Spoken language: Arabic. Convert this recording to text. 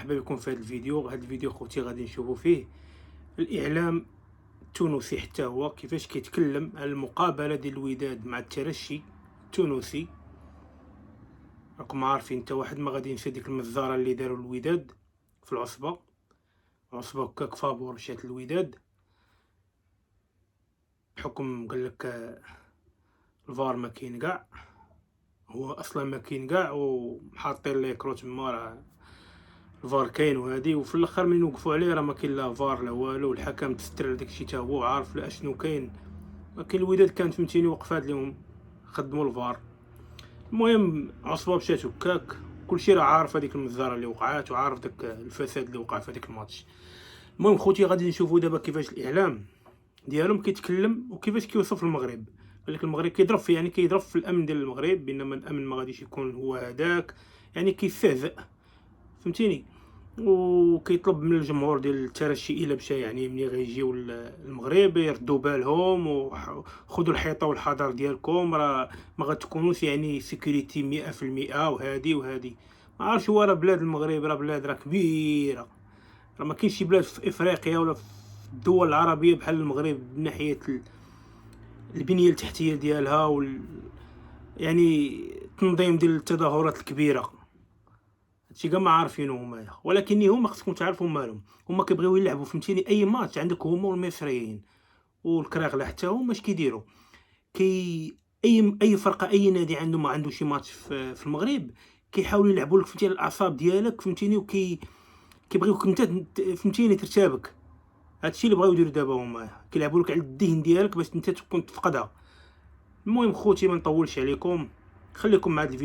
مرحبا بكم في هذا الفيديو. خوتي غادي نشوفوا فيه الاعلام التونسي حتى هو كيفاش كيتكلم على المقابله ديال الوداد مع الترشي التونسي. راكم عارفين حتى واحد ما غادي ينسى ديك المزاره اللي داروا الوداد في العصبه هكاك فابور مشات الوداد بحكم قال لك الفار ما كاين كاع، هو اصلا ما كاين كاع وحاطين ليه كرو تما راه الفار كاين وهادي، وفي الاخر من وقفوا عليه راه ما كاين لا فار لا والو، الحكم تستر على داكشي حتى هو عارف لا اشنو كاين. لكن الوداد كانت فهمتيني وقفات لهم خدموا الفار. المهم عصبه مشات هكاك، كلشي راه عارف هذيك المزاره اللي وقعات وعارف داك الفساد اللي وقع في هذاك الماتش. المهم خوتي غادي نشوفوا دابا كيفاش الاعلام ديالهم كيتكلم وكيفاش كيوصف المغرب. قال لك المغرب كيضرب في كيضرب في الامن ديال المغرب، بينما الامن ما غاديش يكون هو هذاك، يعني كيستهزئ فهمتيني. وكيطلب من الجمهور ديال الترشي الا مشى يعني ملي غيجيو المغرب يردوا بالهم وخذوا الحيطه والحذر ديالكم، راه ما غتكونوش يعني سيكوريتي 100% وهادي ما عرفتش. هو راه بلاد المغرب راه بلاد راه كبيره، راه ما كاينش شي بلاد في افريقيا ولا في الدول العربيه بحال المغرب من ناحيه البنيه التحتيه ديالها يعني التنظيم ديال التظاهرات الكبيره. هادشي كاع ما عارفينه هما، ولكن هما خصكم تعرفوا مالهم. هما كيبغيو يلعبوا فهمتيني اي ماتش، عندك هما والمصريين والكراغله حتى هما اش كيديروا اي فرقه اي نادي ما عنده شي ماتش في المغرب كيحاولوا يلعبوا لك فهمتيني الاعصاب ديالك فهمتيني، كيبغيوك انت فهمتيني ترتابك. هادشي اللي بغاو يديروا دابا هما، كيلعبوا لك على الذهن ديالك باش انت تكون تفقدها. المهم خوتي ما نطولش عليكم، خليكم مع هاد الفيديو.